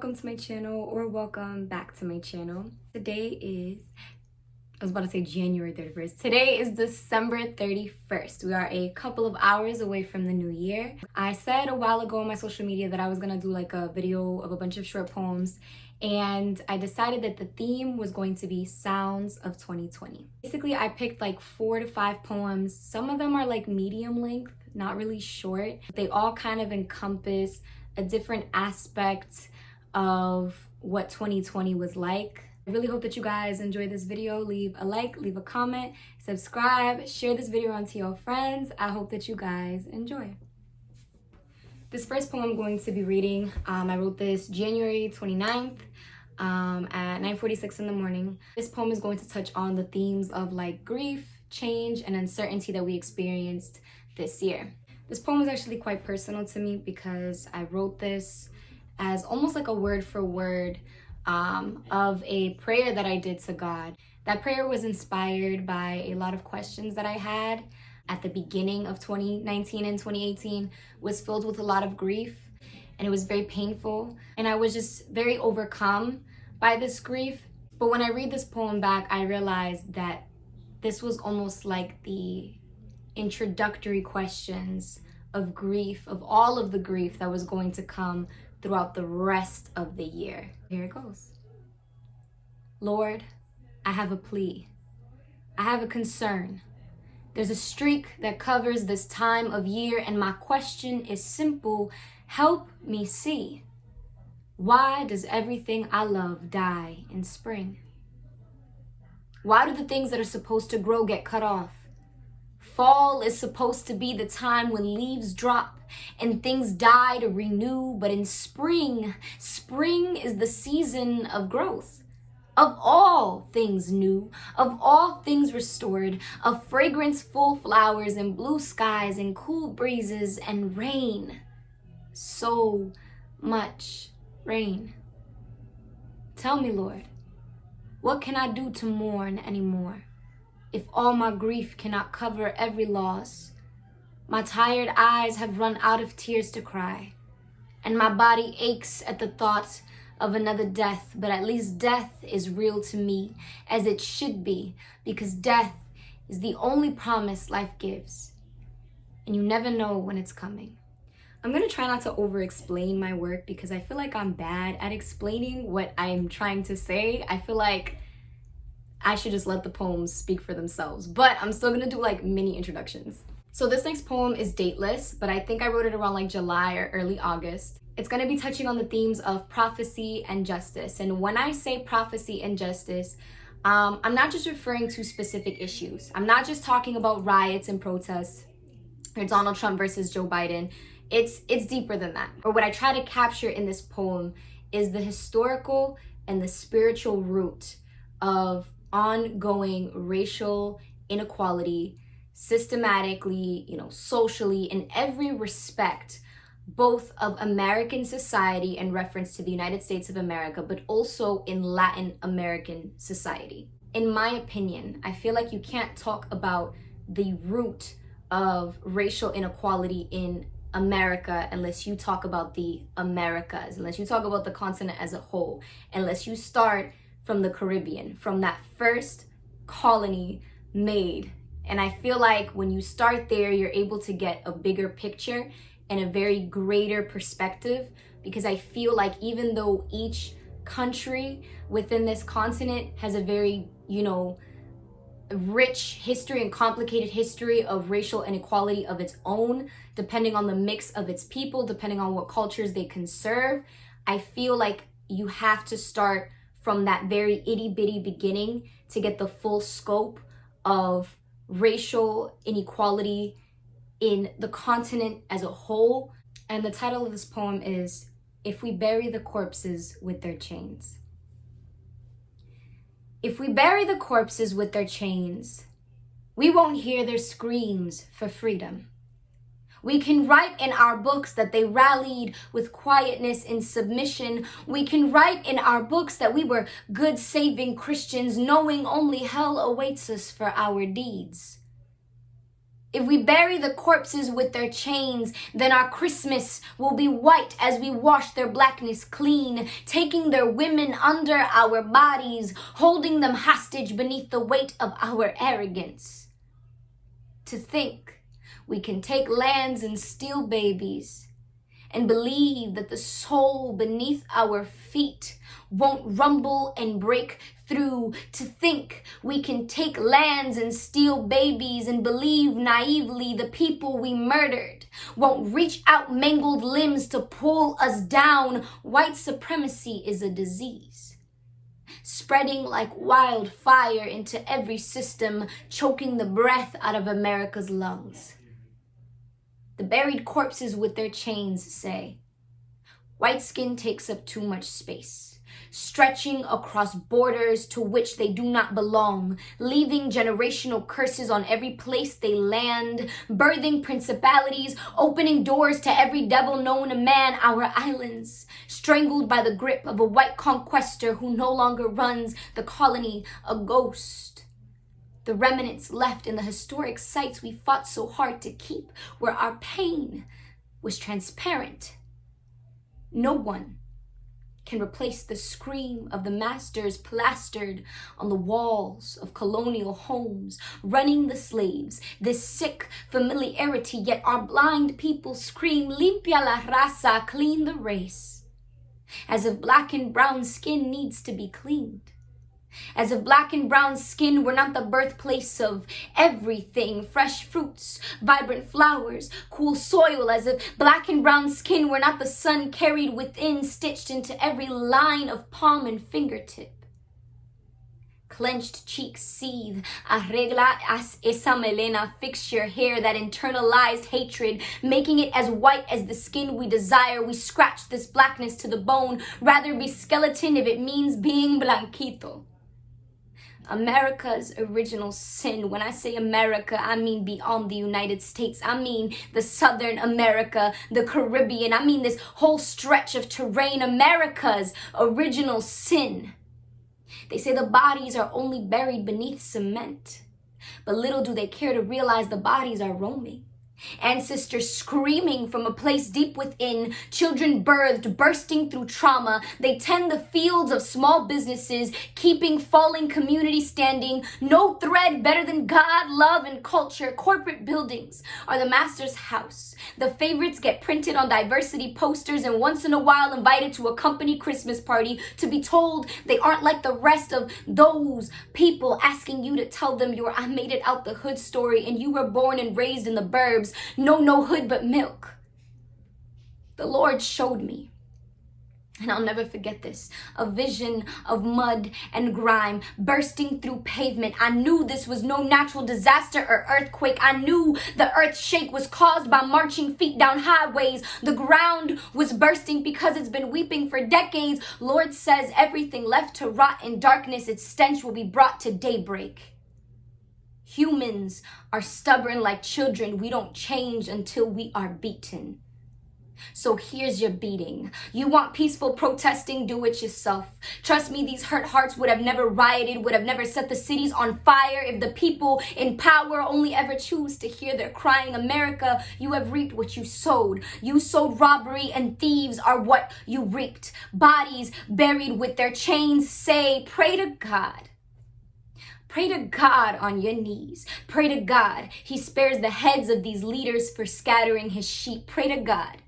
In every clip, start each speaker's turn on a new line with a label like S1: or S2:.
S1: welcome to my channel, or welcome back to my channel. Today is, I was about to say January 31st. Today is December 31st. We are a couple of hours away from the new year. I said a while ago on my social media that I was gonna do like a video of a bunch of short poems, and I decided that the theme was going to be Sounds of 2020. Basically, I picked like 4 to 5 poems. Some of them are like medium length, not really short. They all kind of encompass a different aspect of what 2020 was like. I really hope that you guys enjoy this video. Leave a like, leave a comment, subscribe, share this video on to your friends. I hope that you guys enjoy. This first poem I'm going to be reading, I wrote this January 29th at 9:46 in the morning. This poem is going to touch on the themes of like grief, change, and uncertainty that we experienced this year. This poem is actually quite personal to me because I wrote this as almost like a word for word of a prayer that I did to God. That prayer was inspired by a lot of questions that I had at the beginning of 2019 and 2018, was filled with a lot of grief, and it was very painful. And I was just very overcome by this grief. But when I read this poem back, I realized that this was almost like the introductory questions of grief, of all of the grief that was going to come throughout the rest of the year. Here it goes. Lord, I have a plea. I have a concern. There's a streak that covers this time of year, and my question is simple. Help me see. Why does everything I love die in spring? Why do the things that are supposed to grow get cut off? Fall is supposed to be the time when leaves drop and things die to renew, but in spring is the season of growth, of all things new, of all things restored, of fragrance-full flowers and blue skies and cool breezes and rain. So much rain. Tell me, Lord, what can I do to mourn anymore? If all my grief cannot cover every loss, my tired eyes have run out of tears to cry, and my body aches at the thought of another death, but at least death is real to me, as it should be, because death is the only promise life gives, and you never know when it's coming. I'm gonna try not to over-explain my work because I feel like I'm bad at explaining what I'm trying to say. I feel like I should just let the poems speak for themselves, but I'm still gonna do like mini introductions. So this next poem is dateless, but I think I wrote it around like July or early August. It's gonna be touching on the themes of prophecy and justice. And when I say prophecy and justice, I'm not just referring to specific issues. I'm not just talking about riots and protests or Donald Trump versus Joe Biden. It's deeper than that. Or what I try to capture in this poem is the historical and the spiritual root of ongoing racial inequality, systematically, socially, in every respect, both of American society in reference to the United States of America, but also in Latin American society. In my opinion, I feel like you can't talk about the root of racial inequality in America unless you talk about the Americas, unless you talk about the continent as a whole, unless you start from the Caribbean, from that first colony made. And I feel like when you start there, you're able to get a bigger picture and a very greater perspective, because I feel like even though each country within this continent has a very, rich history and complicated history of racial inequality of its own, depending on the mix of its people, depending on what cultures they can serve, I feel like you have to start from that very itty-bitty beginning to get the full scope of racial inequality in the continent as a whole. And the title of this poem is If We Bury the Corpses with Their Chains. If we bury the corpses with their chains, we won't hear their screams for freedom. We can write in our books that they rallied with quietness and submission. We can write in our books that we were good, saving Christians, knowing only hell awaits us for our deeds. If we bury the corpses with their chains, then our Christmas will be white as we wash their blackness clean, taking their women under our bodies, holding them hostage beneath the weight of our arrogance. To think we can take lands and steal babies, and believe that the soul beneath our feet won't rumble and break through. To think we can take lands and steal babies and believe naively the people we murdered won't reach out mangled limbs to pull us down. White supremacy is a disease, spreading like wildfire into every system, choking the breath out of America's lungs. The buried corpses with their chains say, white skin takes up too much space, stretching across borders to which they do not belong, leaving generational curses on every place they land, birthing principalities, opening doors to every devil known to man. Our islands, strangled by the grip of a white conquestor who no longer runs the colony, a ghost. The remnants left in the historic sites we fought so hard to keep, where our pain was transparent. No one can replace the scream of the masters plastered on the walls of colonial homes, running the slaves. This sick familiarity, yet our blind people scream, limpia la raza, clean the race. As if black and brown skin needs to be cleaned. As if black and brown skin were not the birthplace of everything, fresh fruits, vibrant flowers, cool soil. As if black and brown skin were not the sun carried within, stitched into every line of palm and fingertip. Clenched cheeks seethe, arregla esa melena, fix your hair, that internalized hatred, making it as white as the skin we desire. We scratch this blackness to the bone, rather be skeleton if it means being blanquito. America's original sin. When I say America, I mean beyond the United States. I mean the Southern America, the Caribbean. I mean this whole stretch of terrain. America's original sin. They say the bodies are only buried beneath cement, but little do they care to realize the bodies are roaming. Ancestors screaming from a place deep within, children birthed, bursting through trauma. They tend the fields of small businesses, keeping falling communities standing. No thread better than God, love, and culture. Corporate buildings are the master's house. The favorites get printed on diversity posters and once in a while invited to a company Christmas party to be told they aren't like the rest of those people, asking you to tell them your I made it out the hood story and you were born and raised in the burbs. No hood but milk. The Lord showed me, and I'll never forget this, a vision of mud and grime bursting through pavement. I knew this was no natural disaster or earthquake. I knew the earth shake was caused by marching feet down highways. The ground was bursting because it's been weeping for decades. Lord says everything left to rot in darkness, its stench will be brought to daybreak. Humans are stubborn like children. We don't change until we are beaten. So here's your beating. You want peaceful protesting? Do it yourself. Trust me, these hurt hearts would have never rioted, would have never set the cities on fire if the people in power only ever choose to hear their crying. America, you have reaped what you sowed. You sowed robbery, and thieves are what you reaped. Bodies buried with their chains say, pray to God. Pray to God on your knees. Pray to God. He spares the heads of these leaders for scattering his sheep. Pray to God.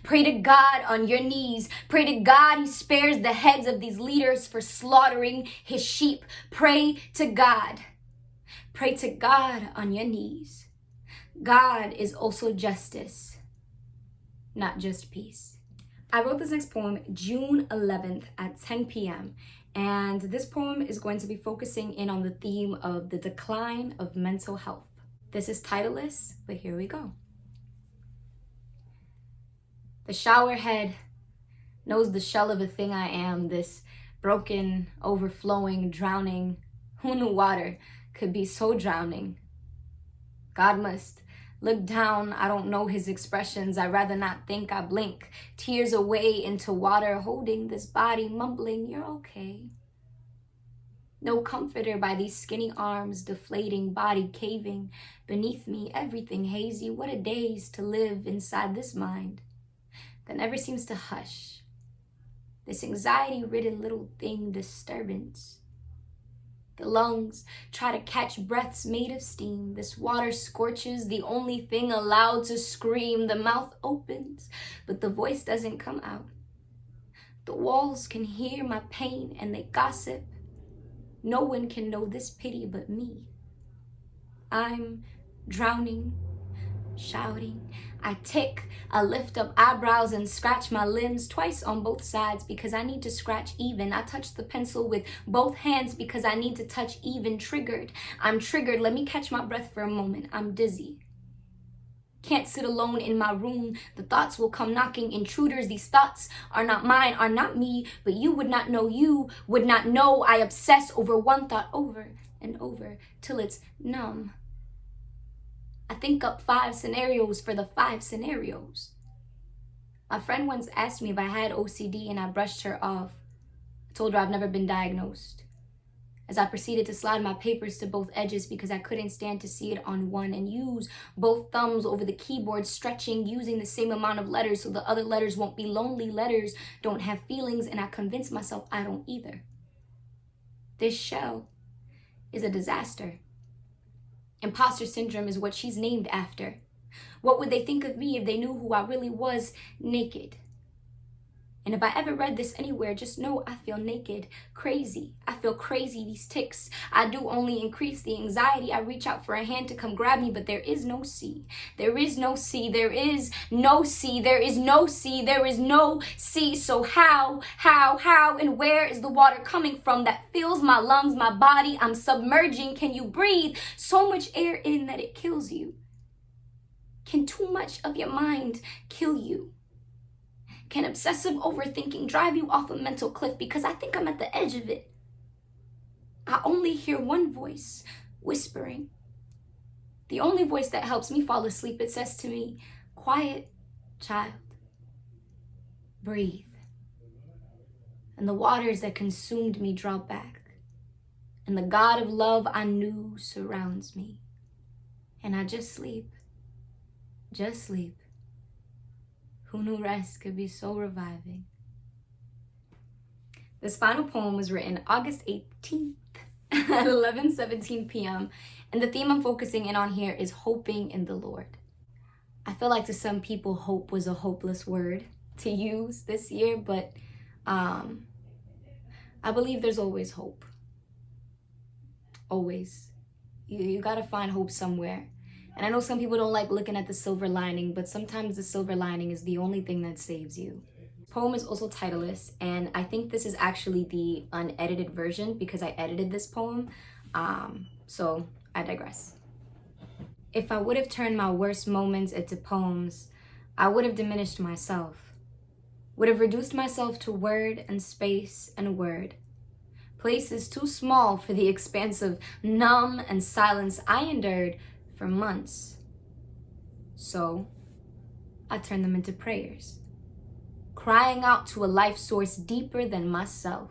S1: Pray to God on your knees. Pray to God. He spares the heads of these leaders for slaughtering his sheep. Pray to God. Pray to God on your knees. God is also justice, not just peace. I wrote this next poem June 11th at 10 p.m. And this poem is going to be focusing in on the theme of the decline of mental health. This is titleless, but here we go. The shower head knows the shell of a thing I am, this broken, overflowing, drowning. Who knew water could be so drowning? God must look down, I don't know his expressions. I'd rather not think. I blink, tears away into water, holding this body, mumbling, you're okay. No comforter by these skinny arms, deflating, body caving. Beneath me, everything hazy. What a daze to live inside this mind that never seems to hush. This anxiety-ridden little thing, disturbance. The lungs try to catch breaths made of steam. This water scorches, the only thing allowed to scream. The mouth opens, but the voice doesn't come out. The walls can hear my pain and they gossip. No one can know this pity but me. I'm drowning, shouting. I tick, I lift up eyebrows and scratch my limbs twice on both sides because I need to scratch even. I touch the pencil with both hands because I need to touch even. Triggered, I'm triggered. Let me catch my breath for a moment. I'm dizzy. Can't sit alone in my room. The thoughts will come knocking. Intruders, these thoughts are not mine, are not me, but you would not know. I obsess over one thought over and over till it's numb. I think up 5 scenarios for the 5 scenarios. My friend once asked me if I had OCD and I brushed her off. I told her I've never been diagnosed. As I proceeded to slide my papers to both edges because I couldn't stand to see it on one and use both thumbs over the keyboard, stretching, using the same amount of letters so the other letters won't be lonely. Letters don't have feelings, and I convinced myself I don't either. This shell is a disaster. Imposter syndrome is what she's named after. What would they think of me if they knew who I really was? Naked. And if I ever read this anywhere, just know I feel naked, crazy. I feel crazy, these tics. I do only increase the anxiety. I reach out for a hand to come grab me, but there is no sea. There is no sea. There is no sea. There is no sea. There is no sea. So how, and where is the water coming from that fills my lungs, my body? I'm submerging. Can you breathe so much air in that it kills you? Can too much of your mind kill you? Can obsessive overthinking drive you off a mental cliff? Because I think I'm at the edge of it. I only hear one voice whispering. The only voice that helps me fall asleep. It says to me, quiet, child, breathe. And the waters that consumed me draw back. And the God of love I knew surrounds me. And I just sleep. Just sleep. Who knew rest could be so reviving? This final poem was written August 18th at 11:17 p.m. And the theme I'm focusing in on here is hoping in the Lord. I feel like to some people, hope was a hopeless word to use this year, but I believe there's always hope. Always. You gotta find hope somewhere. And I know some people don't like looking at the silver lining, but sometimes the silver lining is the only thing that saves you. The poem is also titleless, and I think this is actually the unedited version because I edited this poem. So I digress. If I would have turned my worst moments into poems, I would have diminished myself, would have reduced myself to word and space and word. Places too small for the expanse of numb and silence I endured for months. So I turned them into prayers, crying out to a life source deeper than myself,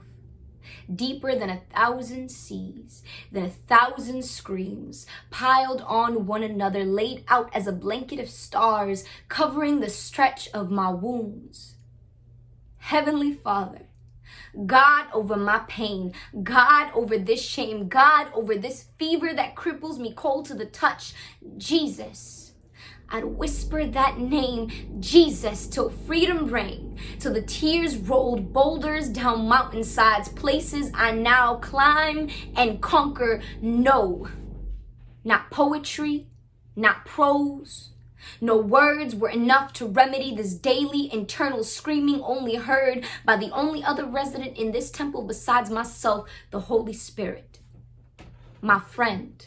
S1: deeper than 1,000 seas, than 1,000 screams, piled on one another, laid out as a blanket of stars, covering the stretch of my wounds. Heavenly Father, God over my pain, God over this shame, God over this fever that cripples me cold to the touch, Jesus. I'd whisper that name, Jesus, till freedom rang, till the tears rolled boulders down mountainsides, places I now climb and conquer. No, not poetry, not prose. No words were enough to remedy this daily internal screaming only heard by the only other resident in this temple besides myself, the Holy Spirit. My friend,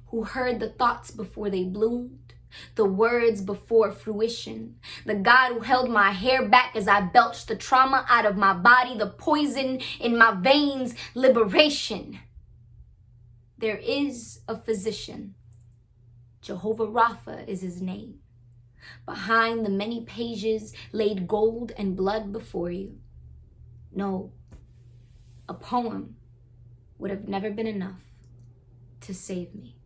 S1: who heard the thoughts before they bloomed, the words before fruition, the God who held my hair back as I belched the trauma out of my body, the poison in my veins, liberation. There is a physician. Jehovah Rapha is his name. Behind the many pages laid gold and blood before you. No, a poem would have never been enough to save me.